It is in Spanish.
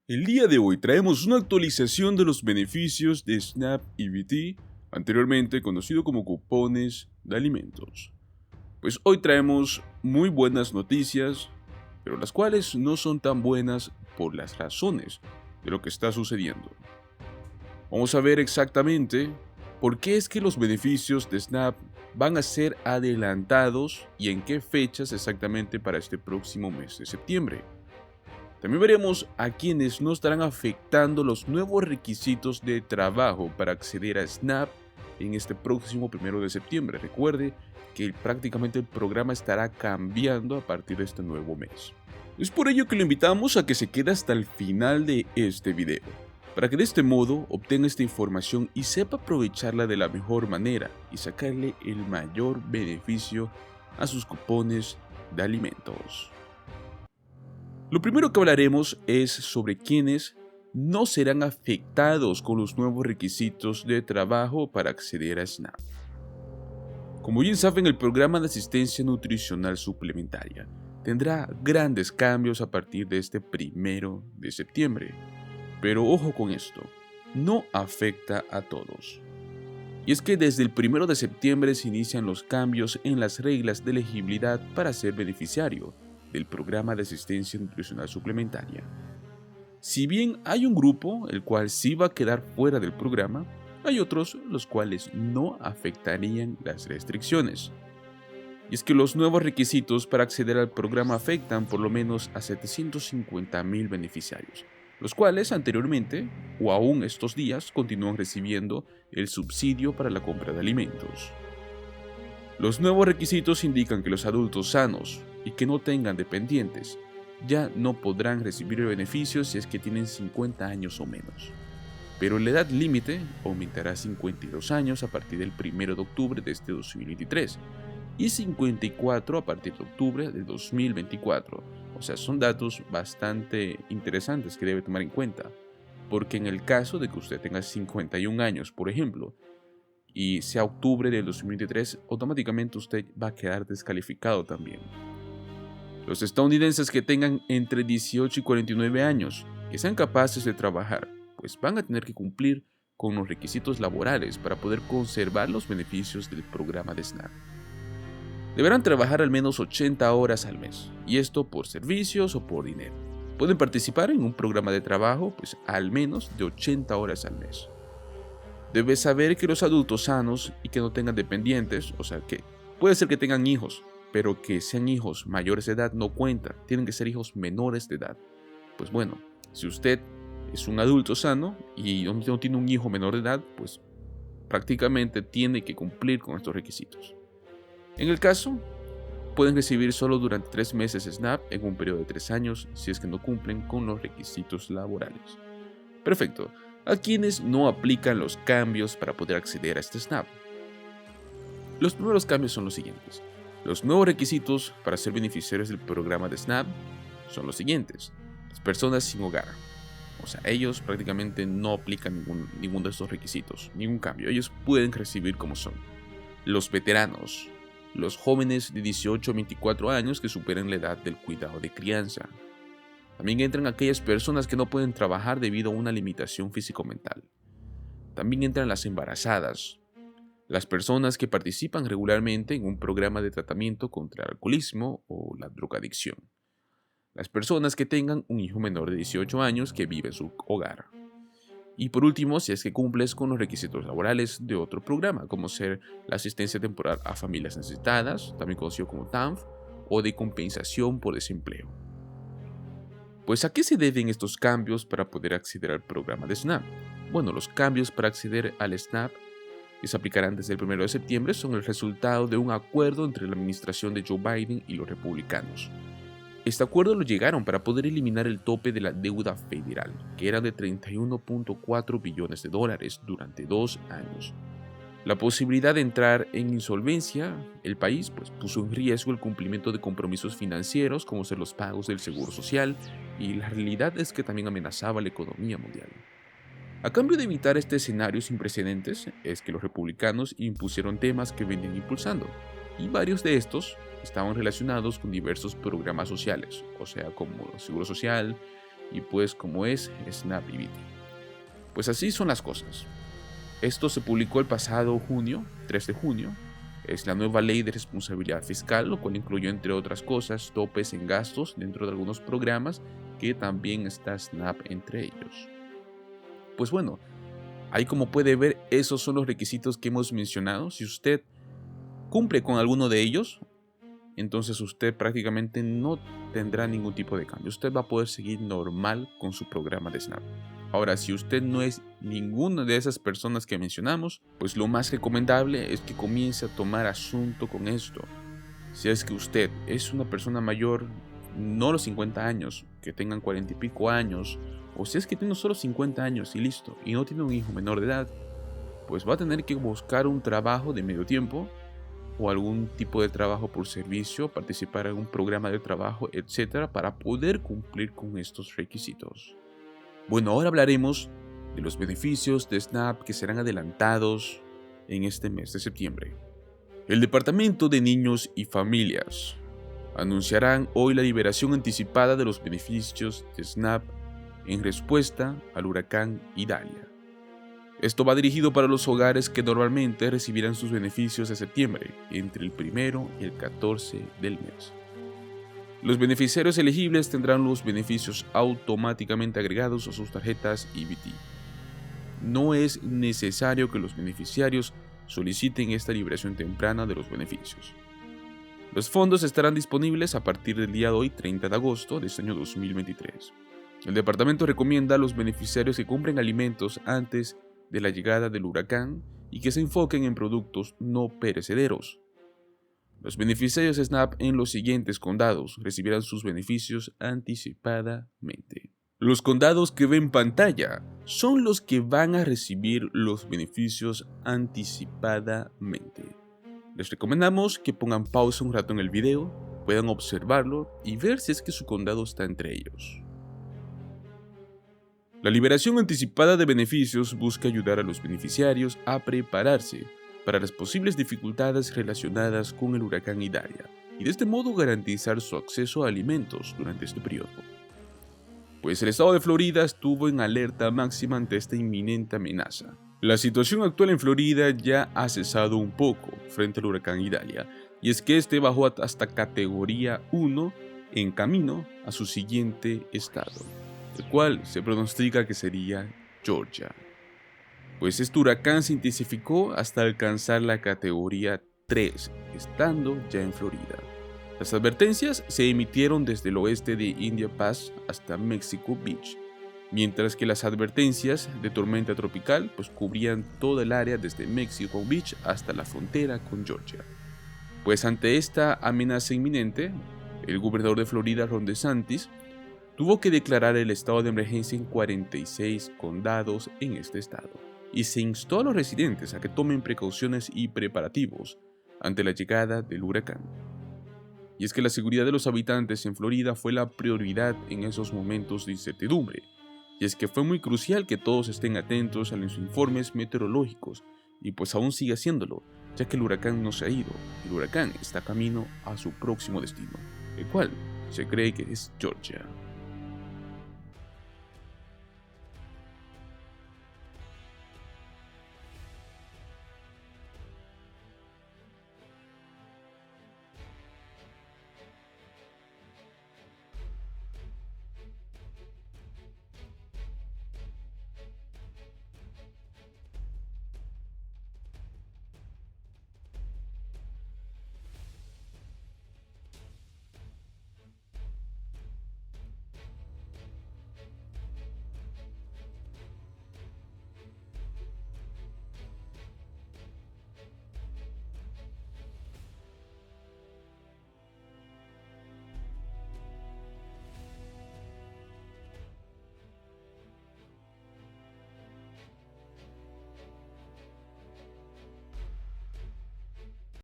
El día de hoy traemos una actualización de los beneficios de SNAP EBT, anteriormente conocido como cupones de alimentos. Pues hoy traemos muy buenas noticias, pero las cuales no son tan buenas por las razones de lo que está sucediendo. Vamos a ver exactamente por qué es que los beneficios de SNAP van a ser adelantados y en qué fechas exactamente para este próximo mes de septiembre. También veremos a quienes no estarán afectando los nuevos requisitos de trabajo para acceder a SNAP en este próximo 1 de septiembre. Recuerde que prácticamente el programa estará cambiando a partir de este nuevo mes. Es por ello que lo invitamos a que se quede hasta el final de este video, para que de este modo obtenga esta información y sepa aprovecharla de la mejor manera y sacarle el mayor beneficio a sus cupones de alimentos. Lo primero que hablaremos es sobre quienes no serán afectados con los nuevos requisitos de trabajo para acceder a SNAP. Como bien saben, el programa de asistencia nutricional suplementaria tendrá grandes cambios a partir de este 1 de septiembre. Pero ojo con esto, no afecta a todos. Y es que desde el 1 de septiembre se inician los cambios en las reglas de elegibilidad para ser beneficiario del programa de asistencia nutricional suplementaria. Si bien hay un grupo el cual sí va a quedar fuera del programa, hay otros los cuales no afectarían las restricciones. Y es que los nuevos requisitos para acceder al programa afectan por lo menos a 750,000 beneficiarios, los cuales anteriormente o aún estos días continúan recibiendo el subsidio para la compra de alimentos. Los nuevos requisitos indican que los adultos sanos y que no tengan dependientes ya no podrán recibir el beneficio si es que tienen 50 años o menos. Pero la edad límite aumentará a 52 años a partir del 1 de octubre de este 2023 y 54 a partir de octubre del 2024. O sea, son datos bastante interesantes que debe tomar en cuenta, porque en el caso de que usted tenga 51 años, por ejemplo, y sea octubre del 2023, automáticamente usted va a quedar descalificado también. Los estadounidenses que tengan entre 18 y 49 años, que sean capaces de trabajar, pues van a tener que cumplir con los requisitos laborales para poder conservar los beneficios del programa de SNAP. Deberán trabajar al menos 80 horas al mes, y esto por servicios o por dinero. Pueden participar en un programa de trabajo, pues al menos de 80 horas al mes. Debes saber que los adultos sanos y que no tengan dependientes, o sea que puede ser que tengan hijos, pero que sean hijos mayores de edad no cuenta, tienen que ser hijos menores de edad. Pues bueno, si usted es un adulto sano y no tiene un hijo menor de edad, pues prácticamente tiene que cumplir con estos requisitos. En el caso, pueden recibir solo durante 3 meses SNAP en un periodo de 3 años si es que no cumplen con los requisitos laborales. Perfecto. A quienes no aplican los cambios para poder acceder a este SNAP. Los primeros cambios son los siguientes. Los nuevos requisitos para ser beneficiarios del programa de SNAP son los siguientes. Las personas sin hogar. O sea, ellos prácticamente no aplican ninguno de estos requisitos, ningún cambio. Ellos pueden recibir como son. Los veteranos. Los jóvenes de 18 a 24 años que superen la edad del cuidado de crianza. También entran aquellas personas que no pueden trabajar debido a una limitación físico-mental. También entran las embarazadas, las personas que participan regularmente en un programa de tratamiento contra el alcoholismo o la drogadicción, las personas que tengan un hijo menor de 18 años que vive en su hogar. Y por último, si es que cumples con los requisitos laborales de otro programa, como ser la asistencia temporal a familias necesitadas, también conocido como TANF, o de compensación por desempleo. Pues ¿a qué se deben estos cambios para poder acceder al programa de SNAP? Bueno, los cambios para acceder al SNAP que se aplicarán desde el 1 de septiembre son el resultado de un acuerdo entre la administración de Joe Biden y los republicanos. Este acuerdo lo llegaron para poder eliminar el tope de la deuda federal, que era de $31.4 billones durante 2 años. La posibilidad de entrar en insolvencia, el país puso en riesgo el cumplimiento de compromisos financieros como ser los pagos del seguro social, y la realidad es que también amenazaba la economía mundial. A cambio de evitar este escenario sin precedentes, es que los republicanos impusieron temas que venían impulsando, y varios de estos estaban relacionados con diversos programas sociales, o sea, como el seguro social y pues como es Snap EBT. Pues así son las cosas. Esto se publicó el pasado junio, 3 de junio. Es la nueva ley de responsabilidad fiscal, lo cual incluyó, entre otras cosas, topes en gastos dentro de algunos programas, que también está Snap entre ellos. Pues bueno, ahí como puede ver, esos son los requisitos que hemos mencionado. Si usted cumple con alguno de ellos, entonces usted prácticamente no tendrá ningún tipo de cambio. Usted va a poder seguir normal con su programa de Snap. Ahora, si usted no es ninguna de esas personas que mencionamos, pues lo más recomendable es que comience a tomar asunto con esto. Si es que usted es una persona mayor, no los 50 años, que tengan 40 y pico años, o si es que tiene solo 50 años y listo, y no tiene un hijo menor de edad, pues va a tener que buscar un trabajo de medio tiempo, o algún tipo de trabajo por servicio, participar en un programa de trabajo, etcétera, para poder cumplir con estos requisitos. Bueno, ahora hablaremos de los beneficios de Snap que serán adelantados en este mes de septiembre. El Departamento de Niños y Familias anunciarán hoy la liberación anticipada de los beneficios de Snap en respuesta al huracán Idalia. Esto va dirigido para los hogares que normalmente recibirán sus beneficios de septiembre, entre el 1 y el 14 del mes. Los beneficiarios elegibles tendrán los beneficios automáticamente agregados a sus tarjetas EBT. No es necesario que los beneficiarios soliciten esta liberación temprana de los beneficios. Los fondos estarán disponibles a partir del día de hoy, 30 de agosto de este año 2023. El departamento recomienda a los beneficiarios que compren alimentos antes de la llegada del huracán y que se enfoquen en productos no perecederos. Los beneficiarios de Snap en los siguientes condados recibirán sus beneficios anticipadamente. Los condados que ven en pantalla son los que van a recibir los beneficios anticipadamente. Les recomendamos que pongan pausa un rato en el video, puedan observarlo y ver si es que su condado está entre ellos. La liberación anticipada de beneficios busca ayudar a los beneficiarios a prepararse para las posibles dificultades relacionadas con el huracán Idalia y de este modo garantizar su acceso a alimentos durante este periodo. Pues el estado de Florida estuvo en alerta máxima ante esta inminente amenaza. La situación actual en Florida ya ha cesado un poco frente al huracán Idalia, y es que este bajó hasta categoría 1 en camino a su siguiente estado, el cual se pronostica que sería Georgia. Pues este huracán se intensificó hasta alcanzar la categoría 3, estando ya en Florida. Las advertencias se emitieron desde el oeste de India Pass hasta Mexico Beach, mientras que las advertencias de tormenta tropical pues cubrían toda el área desde Mexico Beach hasta la frontera con Georgia. Pues ante esta amenaza inminente, el gobernador de Florida, Ron DeSantis, tuvo que declarar el estado de emergencia en 46 condados en este estado, y se instó a los residentes a que tomen precauciones y preparativos ante la llegada del huracán. Y es que la seguridad de los habitantes en Florida fue la prioridad en esos momentos de incertidumbre, y es que fue muy crucial que todos estén atentos a los informes meteorológicos, y pues aún sigue haciéndolo, ya que el huracán no se ha ido, el huracán está camino a su próximo destino, el cual se cree que es Georgia.